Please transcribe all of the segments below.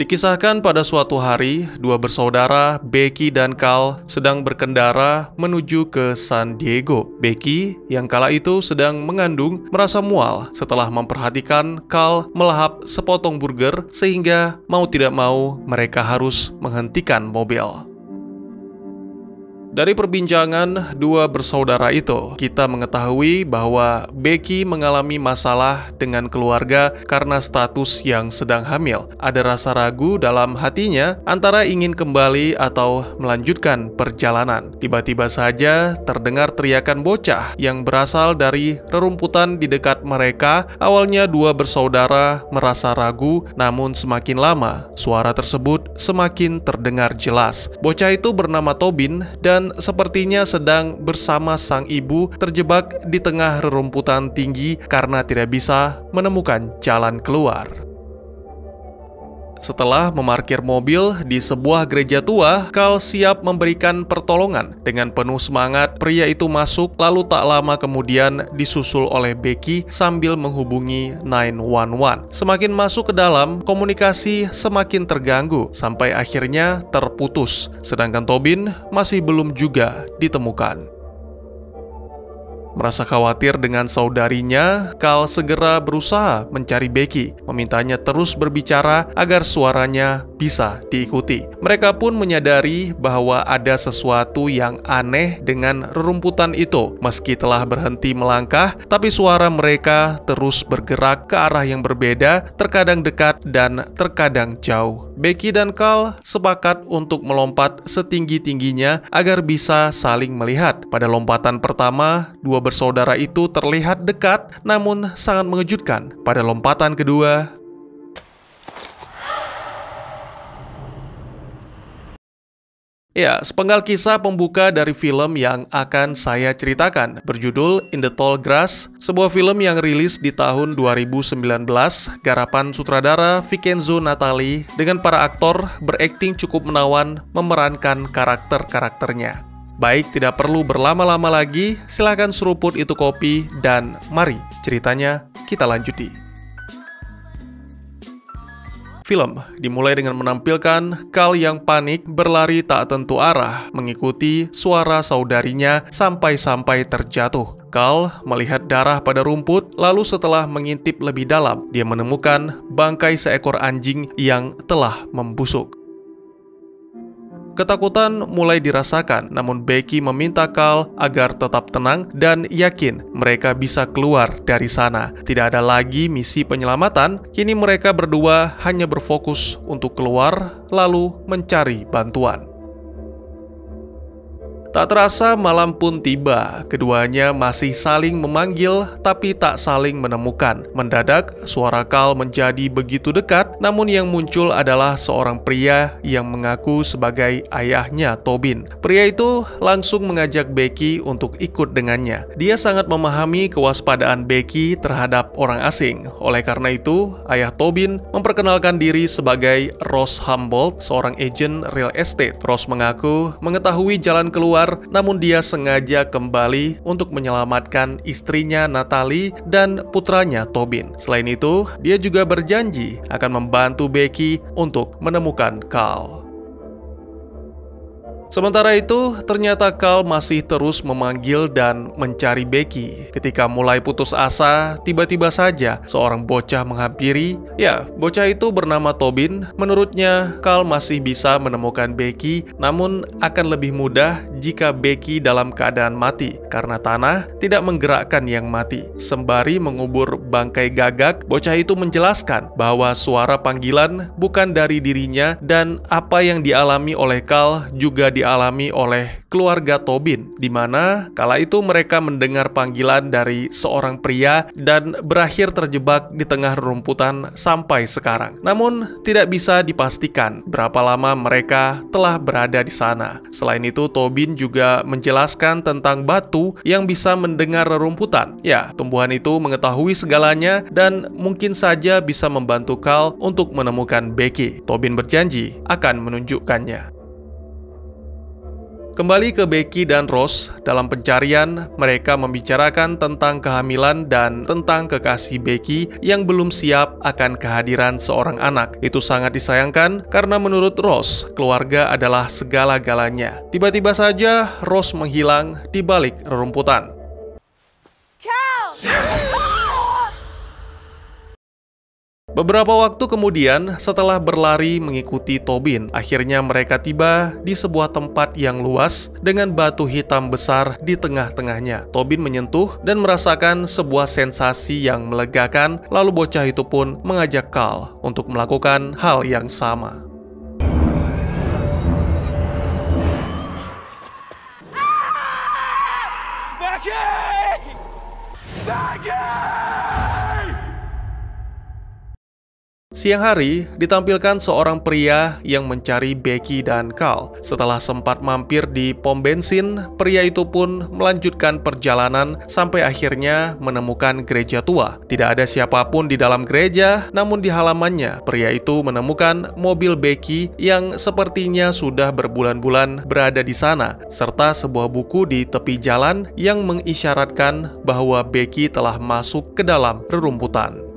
Dikisahkan pada suatu hari, dua bersaudara, Becky dan Carl, sedang berkendara menuju ke San Diego. Becky, yang kala itu sedang mengandung, merasa mual setelah memperhatikan Carl melahap sepotong burger sehingga mau tidak mau mereka harus menghentikan mobil. Dari perbincangan dua bersaudara itu, kita mengetahui bahwa Becky mengalami masalah dengan keluarga karena status yang sedang hamil. Ada rasa ragu dalam hatinya antara ingin kembali atau melanjutkan perjalanan. Tiba-tiba saja terdengar teriakan bocah yang berasal dari rerumputan di dekat mereka. Awalnya dua bersaudara merasa ragu, namun semakin lama suara tersebut semakin terdengar jelas. Bocah itu bernama Tobin dan sepertinya sedang bersama sang ibu terjebak di tengah rerumputan tinggi karena tidak bisa menemukan jalan keluar. Setelah memarkir mobil di sebuah gereja tua, Carl siap memberikan pertolongan. Dengan penuh semangat, pria itu masuk, lalu tak lama kemudian disusul oleh Becky sambil menghubungi 911. Semakin masuk ke dalam, komunikasi semakin terganggu, sampai akhirnya terputus. Sedangkan Tobin masih belum juga ditemukan. Merasa khawatir dengan saudarinya, Carl segera berusaha mencari Becky, memintanya terus berbicara agar suaranya bisa diikuti. Mereka pun menyadari bahwa ada sesuatu yang aneh dengan rerumputan itu. Meski telah berhenti melangkah, tapi suara mereka terus bergerak ke arah yang berbeda, terkadang dekat dan terkadang jauh. Becky dan Carl sepakat untuk melompat setinggi-tingginya agar bisa saling melihat. Pada lompatan pertama, dua bersaudara itu terlihat dekat, namun sangat mengejutkan. Pada lompatan kedua, ya, sepenggal kisah pembuka dari film yang akan saya ceritakan berjudul In the Tall Grass, sebuah film yang rilis di tahun 2019, garapan sutradara Vincenzo Natali dengan para aktor berakting cukup menawan memerankan karakter-karakternya. Baik, tidak perlu berlama-lama lagi, silahkan seruput itu kopi dan mari ceritanya kita lanjuti. Film dimulai dengan menampilkan Carl yang panik berlari tak tentu arah mengikuti suara saudarinya sampai-sampai terjatuh. Carl melihat darah pada rumput, lalu setelah mengintip lebih dalam, dia menemukan bangkai seekor anjing yang telah membusuk. Ketakutan mulai dirasakan, namun Becky meminta Carl agar tetap tenang dan yakin mereka bisa keluar dari sana. Tidak ada lagi misi penyelamatan, kini mereka berdua hanya berfokus untuk keluar lalu mencari bantuan. Tak terasa malam pun tiba, keduanya masih saling memanggil tapi tak saling menemukan. Mendadak, suara Carl menjadi begitu dekat, namun yang muncul adalah seorang pria yang mengaku sebagai ayahnya Tobin. Pria itu langsung mengajak Becky untuk ikut dengannya. Dia sangat memahami kewaspadaan Becky terhadap orang asing. Oleh karena itu, ayah Tobin memperkenalkan diri sebagai Ross Humboldt, seorang agen real estate. Ross mengaku mengetahui jalan keluar, namun dia sengaja kembali untuk menyelamatkan istrinya Natalie dan putranya Tobin. Selain itu, dia juga berjanji akan membantu Becky untuk menemukan Carl. Sementara itu, ternyata Carl masih terus memanggil dan mencari Becky. Ketika mulai putus asa, tiba-tiba saja seorang bocah menghampiri. Ya, bocah itu bernama Tobin. Menurutnya, Carl masih bisa menemukan Becky, namun akan lebih mudah jika Becky dalam keadaan mati, karena tanah tidak menggerakkan yang mati. Sembari mengubur bangkai gagak, bocah itu menjelaskan bahwa suara panggilan bukan dari dirinya dan apa yang dialami oleh Carl juga dialami oleh keluarga Tobin, di mana kala itu mereka mendengar panggilan dari seorang pria dan berakhir terjebak di tengah rerumputan sampai sekarang. Namun tidak bisa dipastikan berapa lama mereka telah berada di sana. Selain itu, Tobin juga menjelaskan tentang batu yang bisa mendengar rerumputan. Ya, tumbuhan itu mengetahui segalanya dan mungkin saja bisa membantu Carl untuk menemukan Becky. Tobin berjanji akan menunjukkannya. Kembali ke Becky dan Ross, dalam pencarian, mereka membicarakan tentang kehamilan dan tentang kekasih Becky yang belum siap akan kehadiran seorang anak. Itu sangat disayangkan karena menurut Ross, keluarga adalah segala-galanya. Tiba-tiba saja, Ross menghilang di balik rerumputan. Beberapa waktu kemudian, setelah berlari mengikuti Tobin, akhirnya mereka tiba di sebuah tempat yang luas dengan batu hitam besar di tengah-tengahnya. Tobin menyentuh dan merasakan sebuah sensasi yang melegakan, lalu bocah itu pun mengajak Carl untuk melakukan hal yang sama. Siang hari, ditampilkan seorang pria yang mencari Becky dan Carl. Setelah sempat mampir di pom bensin, pria itu pun melanjutkan perjalanan sampai akhirnya menemukan gereja tua. Tidak ada siapapun di dalam gereja, namun di halamannya, pria itu menemukan mobil Becky yang sepertinya sudah berbulan-bulan berada di sana, serta sebuah buku di tepi jalan yang mengisyaratkan bahwa Becky telah masuk ke dalam rerumputan.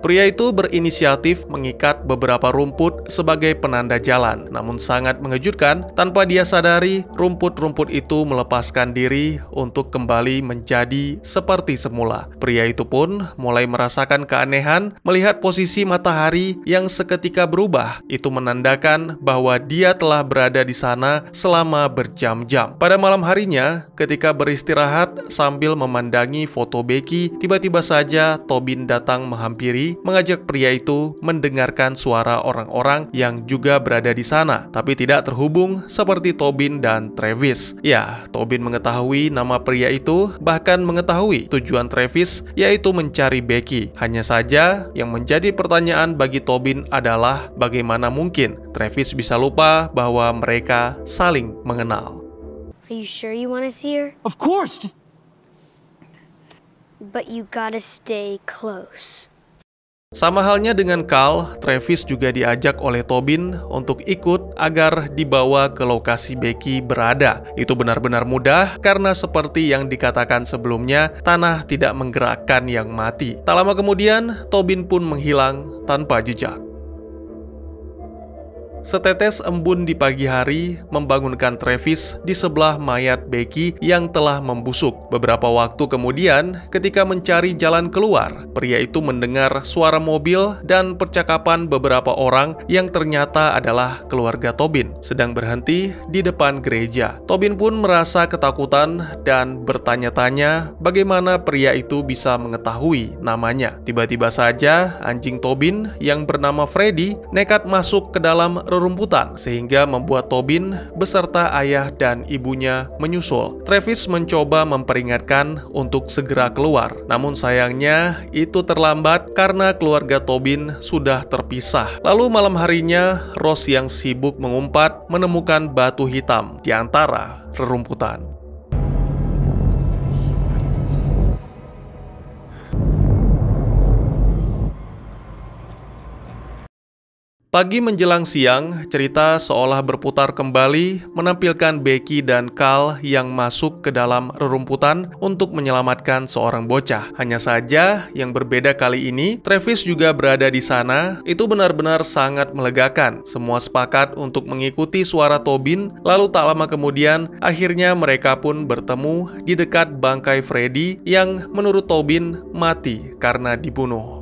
Pria itu berinisiatif mengikat beberapa rumput sebagai penanda jalan. Namun sangat mengejutkan, tanpa dia sadari, rumput-rumput itu melepaskan diri untuk kembali menjadi seperti semula. Pria itu pun mulai merasakan keanehan melihat posisi matahari yang seketika berubah. Itu menandakan bahwa dia telah berada di sana selama berjam-jam. Pada malam harinya, ketika beristirahat sambil memandangi foto Becky, tiba-tiba saja Tobin datang menghampiri, mengajak pria itu mendengarkan suara orang-orang yang juga berada di sana, tapi tidak terhubung seperti Tobin dan Travis. Ya, Tobin mengetahui nama pria itu, bahkan mengetahui tujuan Travis, yaitu mencari Becky. Hanya saja, yang menjadi pertanyaan bagi Tobin adalah bagaimana mungkin Travis bisa lupa bahwa mereka saling mengenal. Are you sure you want to see her? Of course, But you gotta stay close. Sama halnya dengan Carl, Travis juga diajak oleh Tobin untuk ikut agar dibawa ke lokasi Becky berada. Itu benar-benar mudah karena seperti yang dikatakan sebelumnya, tanah tidak menggerakkan yang mati. Tak lama kemudian, Tobin pun menghilang tanpa jejak. Setetes embun di pagi hari membangunkan Travis di sebelah mayat Becky yang telah membusuk. Beberapa waktu kemudian, ketika mencari jalan keluar, pria itu mendengar suara mobil dan percakapan beberapa orang yang ternyata adalah keluarga Tobin sedang berhenti di depan gereja. Tobin pun merasa ketakutan dan bertanya-tanya bagaimana pria itu bisa mengetahui namanya. Tiba-tiba saja, anjing Tobin yang bernama Freddy nekat masuk ke dalam rerumputan sehingga membuat Tobin beserta ayah dan ibunya menyusul. Travis mencoba memperingatkan untuk segera keluar, namun sayangnya itu terlambat karena keluarga Tobin sudah terpisah. Lalu malam harinya, Ross yang sibuk mengumpat menemukan batu hitam di antara rerumputan. Pagi menjelang siang, cerita seolah berputar kembali menampilkan Becky dan Carl yang masuk ke dalam rerumputan untuk menyelamatkan seorang bocah. Hanya saja, yang berbeda kali ini, Travis juga berada di sana. Itu benar-benar sangat melegakan. Semua sepakat untuk mengikuti suara Tobin, lalu tak lama kemudian, akhirnya mereka pun bertemu di dekat bangkai Freddy yang menurut Tobin mati karena dibunuh.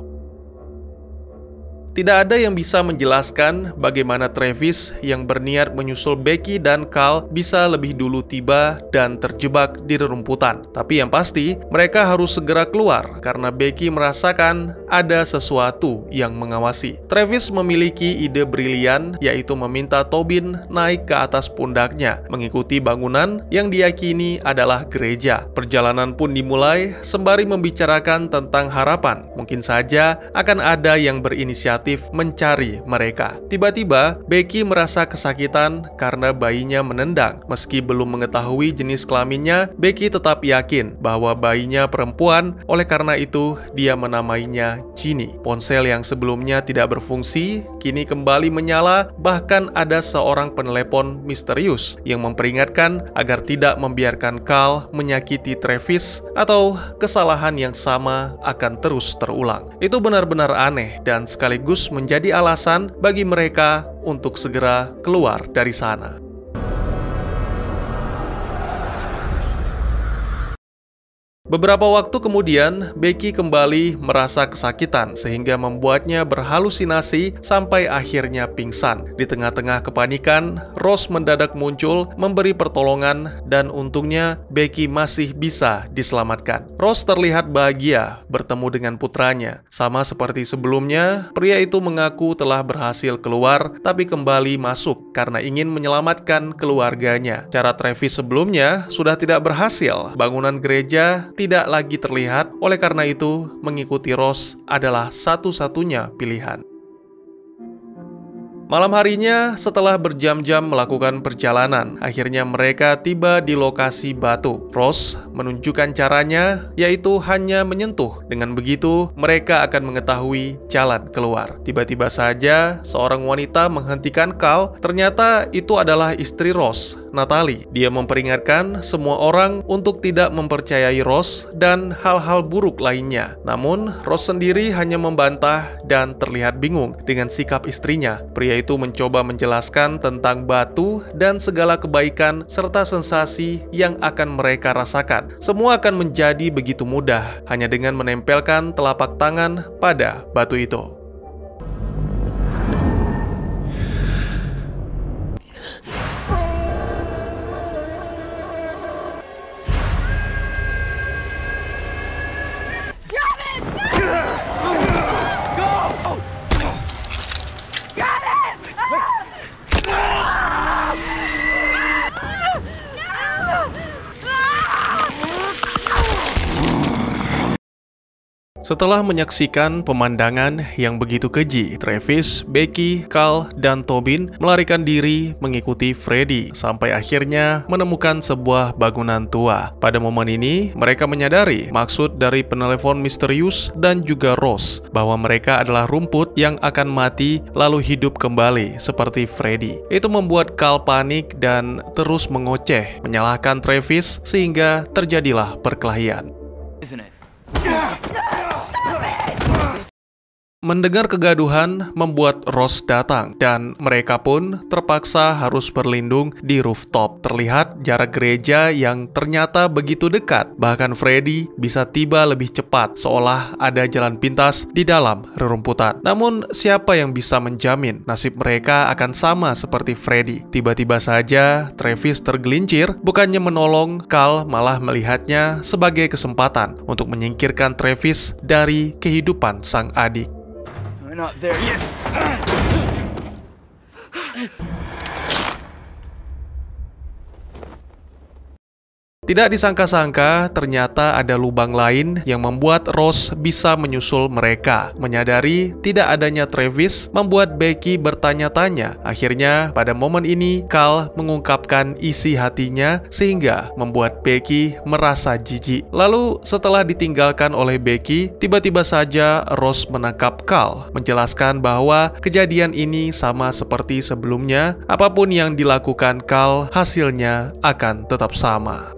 Tidak ada yang bisa menjelaskan bagaimana Travis yang berniat menyusul Becky dan Carl bisa lebih dulu tiba dan terjebak di rerumputan. Tapi yang pasti, mereka harus segera keluar karena Becky merasakan ada sesuatu yang mengawasi. Travis memiliki ide brilian, yaitu meminta Tobin naik ke atas pundaknya, mengikuti bangunan yang diyakini adalah gereja. Perjalanan pun dimulai sembari membicarakan tentang harapan. Mungkin saja akan ada yang berinisiatif aktif mencari mereka. Tiba-tiba, Becky merasa kesakitan karena bayinya menendang. Meski belum mengetahui jenis kelaminnya, Becky tetap yakin bahwa bayinya perempuan, oleh karena itu dia menamainya Ginny. Ponsel yang sebelumnya tidak berfungsi, kini kembali menyala, bahkan ada seorang penelepon misterius yang memperingatkan agar tidak membiarkan Carl menyakiti Travis atau kesalahan yang sama akan terus terulang. Itu benar-benar aneh dan sekaligus menjadi alasan bagi mereka untuk segera keluar dari sana. Beberapa waktu kemudian, Becky kembali merasa kesakitan sehingga membuatnya berhalusinasi sampai akhirnya pingsan. Di tengah-tengah kepanikan, Ross mendadak muncul memberi pertolongan dan untungnya Becky masih bisa diselamatkan. Ross terlihat bahagia bertemu dengan putranya. Sama seperti sebelumnya, pria itu mengaku telah berhasil keluar tapi kembali masuk karena ingin menyelamatkan keluarganya. Cara Travis sebelumnya sudah tidak berhasil. Bangunan gereja tidak lagi terlihat, oleh karena itu mengikuti Ross adalah satu-satunya pilihan. Malam harinya, setelah berjam-jam melakukan perjalanan, akhirnya mereka tiba di lokasi batu. Ross menunjukkan caranya, yaitu hanya menyentuh. Dengan begitu, mereka akan mengetahui jalan keluar. Tiba-tiba saja, seorang wanita menghentikan Carl. Ternyata itu adalah istri Ross, Natalie. Dia memperingatkan semua orang untuk tidak mempercayai Ross dan hal-hal buruk lainnya. Namun, Ross sendiri hanya membantah dan terlihat bingung dengan sikap istrinya. Pria itu mencoba menjelaskan tentang batu dan segala kebaikan serta sensasi yang akan mereka rasakan. Semua akan menjadi begitu mudah hanya dengan menempelkan telapak tangan pada batu itu. Setelah menyaksikan pemandangan yang begitu keji, Travis, Becky, Carl, dan Tobin melarikan diri mengikuti Freddy sampai akhirnya menemukan sebuah bangunan tua. Pada momen ini, mereka menyadari maksud dari penelepon misterius dan juga Ross bahwa mereka adalah rumput yang akan mati lalu hidup kembali seperti Freddy. Itu membuat Carl panik dan terus mengoceh, menyalahkan Travis sehingga terjadilah perkelahian. Mendengar kegaduhan membuat Ross datang dan mereka pun terpaksa harus berlindung di rooftop. Terlihat jarak gereja yang ternyata begitu dekat. Bahkan Freddy bisa tiba lebih cepat seolah ada jalan pintas di dalam rerumputan. Namun siapa yang bisa menjamin nasib mereka akan sama seperti Freddy? Tiba-tiba saja Travis tergelincir, bukannya menolong, Carl malah melihatnya sebagai kesempatan untuk menyingkirkan Travis dari kehidupan sang adik. Not there yet. Tidak disangka-sangka, ternyata ada lubang lain yang membuat Ross bisa menyusul mereka. Menyadari tidak adanya Travis, membuat Becky bertanya-tanya. Akhirnya, pada momen ini, Carl mengungkapkan isi hatinya sehingga membuat Becky merasa jijik. Lalu, setelah ditinggalkan oleh Becky, tiba-tiba saja Ross menangkap Carl, menjelaskan bahwa kejadian ini sama seperti sebelumnya. Apapun yang dilakukan Carl, hasilnya akan tetap sama.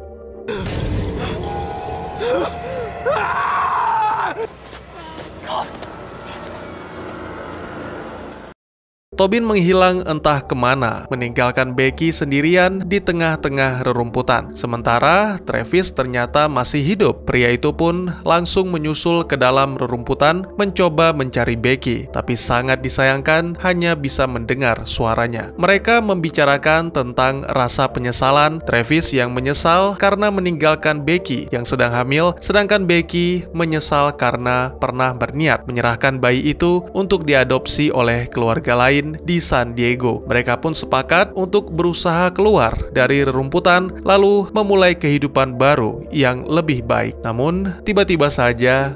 Tobin menghilang entah kemana, meninggalkan Becky sendirian di tengah-tengah rerumputan. Sementara Travis ternyata masih hidup. Pria itu pun langsung menyusul ke dalam rerumputan mencoba mencari Becky. Tapi sangat disayangkan hanya bisa mendengar suaranya. Mereka membicarakan tentang rasa penyesalan. Travis yang menyesal karena meninggalkan Becky yang sedang hamil, sedangkan Becky menyesal karena pernah berniat menyerahkan bayi itu untuk diadopsi oleh keluarga lain di San Diego. Mereka pun sepakat untuk berusaha keluar dari rerumputan lalu memulai kehidupan baru yang lebih baik. Namun, tiba-tiba saja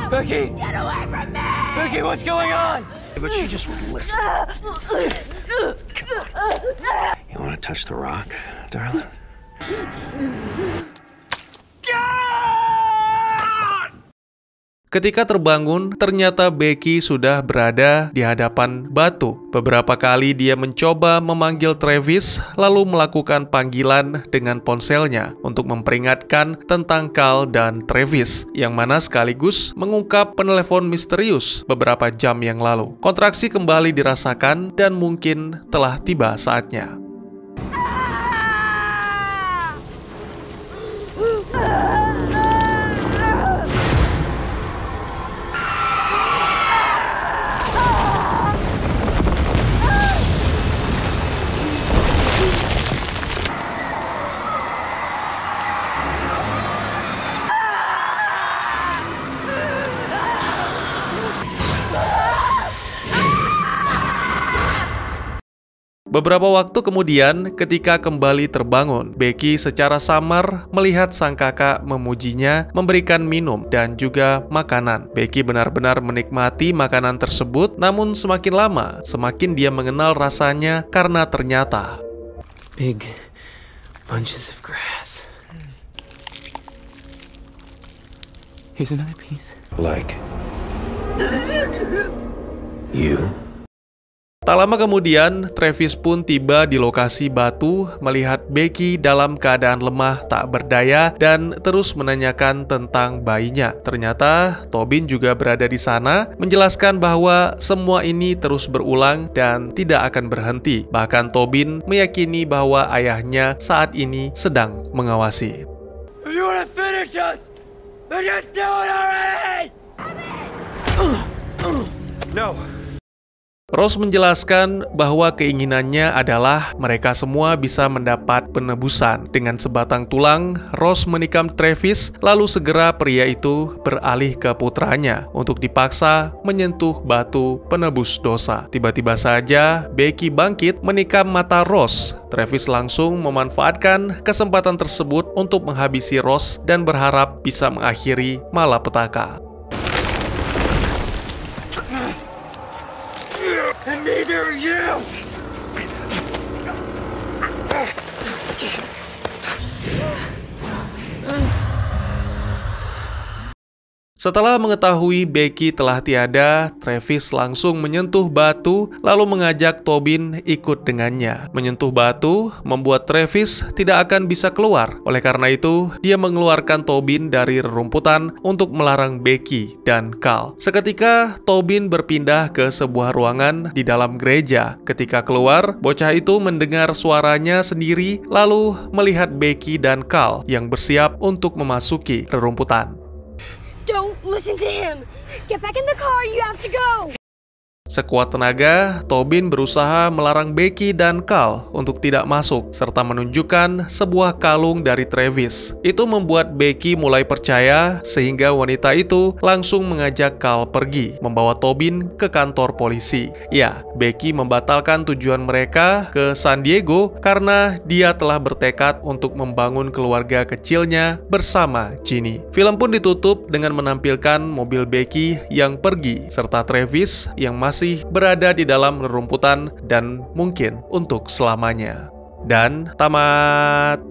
Becky! Get away from me! Becky, what's going on? But she just won't listen. You want to touch the rock, darling? Ketika terbangun, ternyata Becky sudah berada di hadapan batu. Beberapa kali dia mencoba memanggil Travis, lalu melakukan panggilan dengan ponselnya untuk memperingatkan tentang Carl dan Travis, yang mana sekaligus mengungkap penelepon misterius beberapa jam yang lalu. Kontraksi kembali dirasakan dan mungkin telah tiba saatnya. Beberapa waktu kemudian, ketika kembali terbangun, Becky secara samar melihat sang kakak memujinya, memberikan minum dan juga makanan. Becky benar-benar menikmati makanan tersebut, namun semakin lama, semakin dia mengenal rasanya karena ternyata Big bunches of grass. Here's another piece. Like you. tak lama kemudian, Travis pun tiba di lokasi batu, melihat Becky dalam keadaan lemah tak berdaya dan terus menanyakan tentang bayinya. Ternyata Tobin juga berada di sana, menjelaskan bahwa semua ini terus berulang dan tidak akan berhenti. Bahkan Tobin meyakini bahwa ayahnya saat ini sedang mengawasi. If you want to finish us, then just do it already! No. Ross menjelaskan bahwa keinginannya adalah mereka semua bisa mendapat penebusan. Dengan sebatang tulang, Ross menikam Travis, lalu segera pria itu beralih ke putranya untuk dipaksa menyentuh batu penebus dosa. Tiba-tiba saja, Becky bangkit menikam mata Ross. Travis langsung memanfaatkan kesempatan tersebut untuk menghabisi Ross dan berharap bisa mengakhiri malapetaka. And neither are you! Setelah mengetahui Becky telah tiada, Travis langsung menyentuh batu lalu mengajak Tobin ikut dengannya. Menyentuh batu membuat Travis tidak akan bisa keluar. Oleh karena itu, dia mengeluarkan Tobin dari rerumputan untuk melarang Becky dan Carl. Seketika, Tobin berpindah ke sebuah ruangan di dalam gereja. Ketika keluar, bocah itu mendengar suaranya sendiri lalu melihat Becky dan Carl yang bersiap untuk memasuki rerumputan. Don't listen to him. Get back in the car. You have to go. Sekuat tenaga, Tobin berusaha melarang Becky dan Carl untuk tidak masuk, serta menunjukkan sebuah kalung dari Travis. Itu membuat Becky mulai percaya, sehingga wanita itu langsung mengajak Carl pergi, membawa Tobin ke kantor polisi. Ya, Becky membatalkan tujuan mereka ke San Diego karena dia telah bertekad untuk membangun keluarga kecilnya bersama Ginny. Film pun ditutup dengan menampilkan mobil Becky yang pergi, serta Travis yang masih berada di dalam rerumputan dan mungkin untuk selamanya. Dan tamat.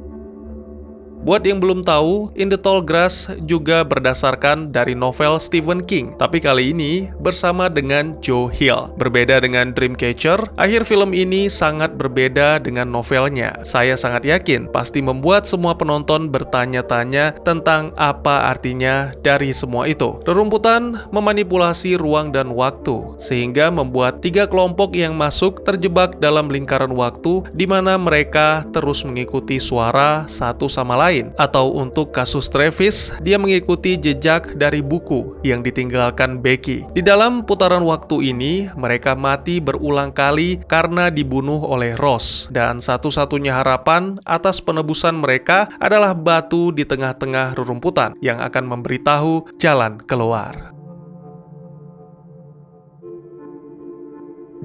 Buat yang belum tahu, In the Tall Grass juga berdasarkan dari novel Stephen King, tapi kali ini bersama dengan Joe Hill. Berbeda dengan Dreamcatcher, akhir film ini sangat berbeda dengan novelnya. Saya sangat yakin pasti membuat semua penonton bertanya-tanya tentang apa artinya dari semua itu. Rerumputan memanipulasi ruang dan waktu, sehingga membuat 3 kelompok yang masuk terjebak dalam lingkaran waktu di mana mereka terus mengikuti suara satu sama lain. Atau untuk kasus Travis, dia mengikuti jejak dari buku yang ditinggalkan Becky. Di dalam putaran waktu ini, mereka mati berulang kali karena dibunuh oleh Ross. Dan satu-satunya harapan atas penebusan mereka adalah batu di tengah-tengah rerumputan yang akan memberitahu jalan keluar.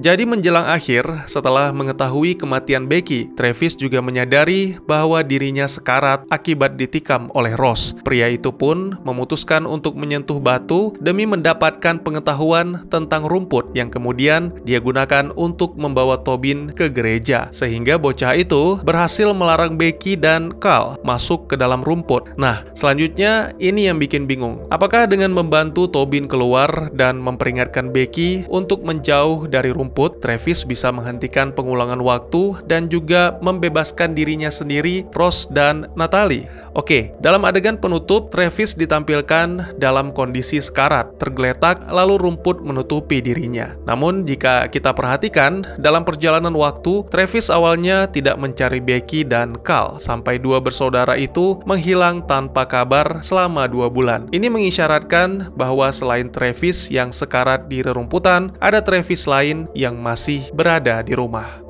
Jadi menjelang akhir, setelah mengetahui kematian Becky, Travis juga menyadari bahwa dirinya sekarat akibat ditikam oleh Ross. Pria itu pun memutuskan untuk menyentuh batu demi mendapatkan pengetahuan tentang rumput yang kemudian dia gunakan untuk membawa Tobin ke gereja. Sehingga bocah itu berhasil melarang Becky dan Carl masuk ke dalam rumput. Nah, selanjutnya ini yang bikin bingung. Apakah dengan membantu Tobin keluar dan memperingatkan Becky untuk menjauh dari rumput, Travis bisa menghentikan pengulangan waktu dan juga membebaskan dirinya sendiri, Ross dan Natalie? Oke, dalam adegan penutup, Travis ditampilkan dalam kondisi sekarat, tergeletak, lalu rumput menutupi dirinya. Namun, jika kita perhatikan, dalam perjalanan waktu, Travis awalnya tidak mencari Becky dan Carl, sampai dua bersaudara itu menghilang tanpa kabar selama 2 bulan. Ini mengisyaratkan bahwa selain Travis yang sekarat di rerumputan, ada Travis lain yang masih berada di rumah.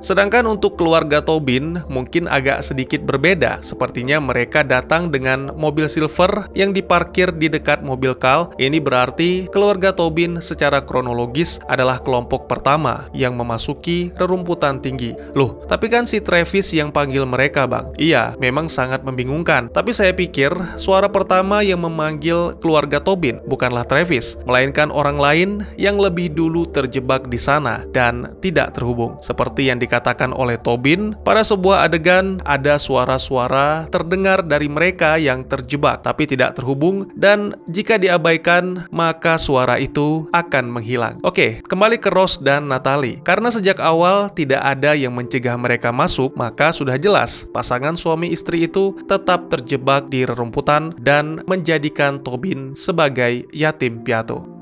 Sedangkan untuk keluarga Tobin mungkin agak sedikit berbeda. Sepertinya mereka datang dengan mobil silver yang diparkir di dekat mobil Carl. Ini berarti keluarga Tobin secara kronologis adalah kelompok pertama yang memasuki rerumputan tinggi. Loh, tapi kan si Travis yang panggil mereka, Bang. Iya, memang sangat membingungkan. Tapi saya pikir suara pertama yang memanggil keluarga Tobin bukanlah Travis, melainkan orang lain yang lebih dulu terjebak di sana dan tidak terhubung. Seperti yang dikatakan oleh Tobin, pada sebuah adegan ada suara-suara terdengar dari mereka yang terjebak tapi tidak terhubung, dan jika diabaikan maka suara itu akan menghilang. Oke, kembali ke Ross dan Natalie. Karena sejak awal tidak ada yang mencegah mereka masuk, maka sudah jelas pasangan suami istri itu tetap terjebak di rerumputan dan menjadikan Tobin sebagai yatim piatu.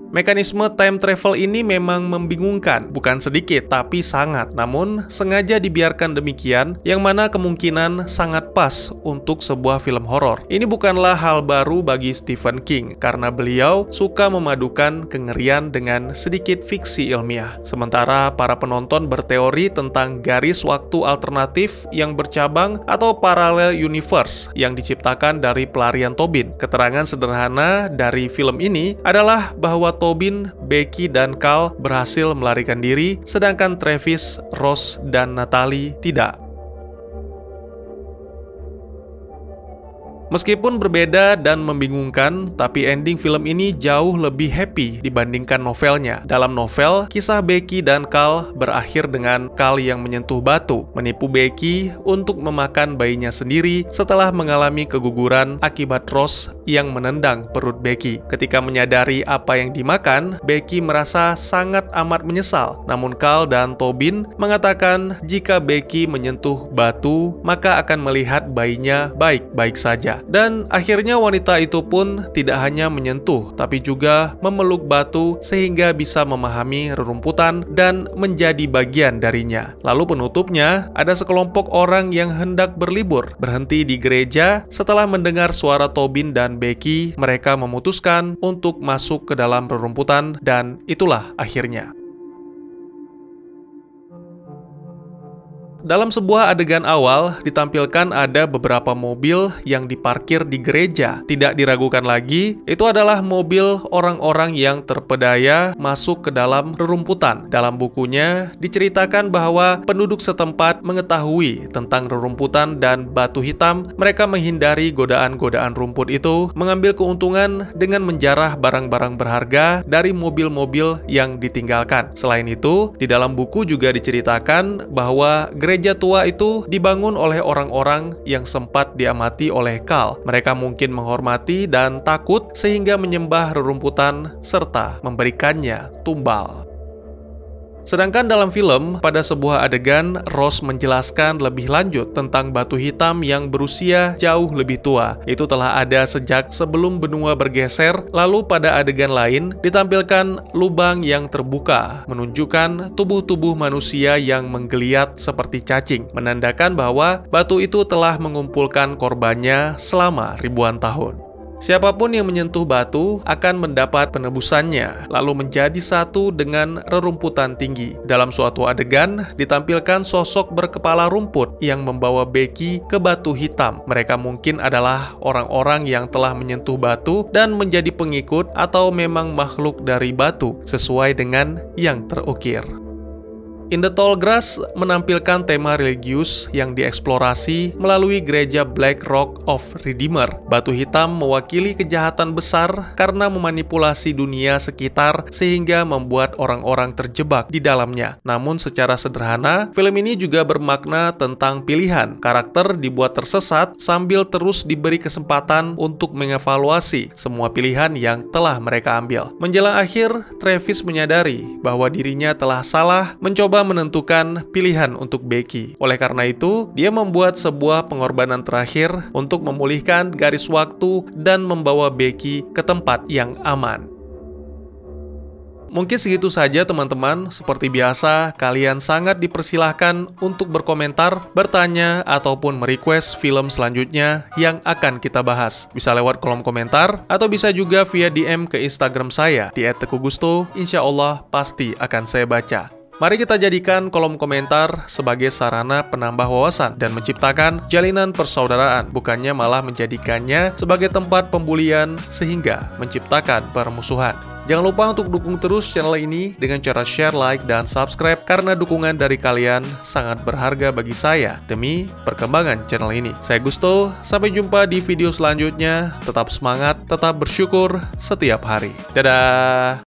Mekanisme time travel ini memang membingungkan, bukan sedikit, tapi sangat. Namun, sengaja dibiarkan demikian, yang mana kemungkinan sangat pas untuk sebuah film horor. Ini bukanlah hal baru bagi Stephen King, karena beliau suka memadukan kengerian dengan sedikit fiksi ilmiah. Sementara para penonton berteori tentang garis waktu alternatif yang bercabang atau parallel universe yang diciptakan dari pelarian Tobin. Keterangan sederhana dari film ini adalah bahwa Tobin, Becky, dan Carl berhasil melarikan diri, sedangkan Travis, Ross, dan Natalie tidak. Meskipun berbeda dan membingungkan, tapi ending film ini jauh lebih happy dibandingkan novelnya. Dalam novel, kisah Becky dan Carl berakhir dengan Carl yang menyentuh batu, menipu Becky untuk memakan bayinya sendiri setelah mengalami keguguran akibat Ross yang menendang perut Becky. Ketika menyadari apa yang dimakan, Becky merasa sangat amat menyesal. Namun Carl dan Tobin mengatakan jika Becky menyentuh batu, maka akan melihat bayinya baik-baik saja. Dan akhirnya wanita itu pun tidak hanya menyentuh, tapi juga memeluk batu sehingga bisa memahami rerumputan dan menjadi bagian darinya. Lalu penutupnya, ada sekelompok orang yang hendak berlibur, berhenti di gereja. Setelah mendengar suara Tobin dan Becky, mereka memutuskan untuk masuk ke dalam rerumputan, dan itulah akhirnya. Dalam sebuah adegan awal, ditampilkan ada beberapa mobil yang diparkir di gereja. Tidak diragukan lagi, itu adalah mobil orang-orang yang terpedaya masuk ke dalam rerumputan. Dalam bukunya, diceritakan bahwa penduduk setempat mengetahui tentang rerumputan dan batu hitam. Mereka menghindari godaan-godaan rumput itu, mengambil keuntungan dengan menjarah barang-barang berharga dari mobil-mobil yang ditinggalkan. Selain itu, di dalam buku juga diceritakan bahwa gereja tua itu dibangun oleh orang-orang yang sempat diamati oleh Carl. Mereka mungkin menghormati dan takut sehingga menyembah rerumputan serta memberikannya tumbal. Sedangkan dalam film, pada sebuah adegan, Ross menjelaskan lebih lanjut tentang batu hitam yang berusia jauh lebih tua. Itu telah ada sejak sebelum benua bergeser, lalu pada adegan lain ditampilkan lubang yang terbuka, menunjukkan tubuh-tubuh manusia yang menggeliat seperti cacing, menandakan bahwa batu itu telah mengumpulkan korbannya selama ribuan tahun. Siapapun yang menyentuh batu akan mendapat penebusannya, lalu menjadi satu dengan rerumputan tinggi. Dalam suatu adegan, ditampilkan sosok berkepala rumput yang membawa Becky ke batu hitam. Mereka mungkin adalah orang-orang yang telah menyentuh batu dan menjadi pengikut atau memang makhluk dari batu, sesuai dengan yang terukir. In the Tall Grass menampilkan tema religius yang dieksplorasi melalui gereja Black Rock of Redeemer. Batu hitam mewakili kejahatan besar karena memanipulasi dunia sekitar sehingga membuat orang-orang terjebak di dalamnya. Namun secara sederhana, film ini juga bermakna tentang pilihan. Karakter dibuat tersesat sambil terus diberi kesempatan untuk mengevaluasi semua pilihan yang telah mereka ambil. Menjelang akhir, Travis menyadari bahwa dirinya telah salah mencoba menentukan pilihan untuk Becky. Oleh karena itu, dia membuat sebuah pengorbanan terakhir untuk memulihkan garis waktu dan membawa Becky ke tempat yang aman. Mungkin segitu saja teman-teman. Seperti biasa, kalian sangat dipersilahkan untuk berkomentar, bertanya, ataupun merequest film selanjutnya yang akan kita bahas. Bisa lewat kolom komentar, atau bisa juga via DM ke Instagram saya di @tegugusto. Insya Allah pasti akan saya baca. Mari kita jadikan kolom komentar sebagai sarana penambah wawasan dan menciptakan jalinan persaudaraan, bukannya malah menjadikannya sebagai tempat pembulian sehingga menciptakan permusuhan. Jangan lupa untuk dukung terus channel ini dengan cara share, like, dan subscribe karena dukungan dari kalian sangat berharga bagi saya demi perkembangan channel ini. Saya Gusto, sampai jumpa di video selanjutnya. Tetap semangat, tetap bersyukur setiap hari. Dadah!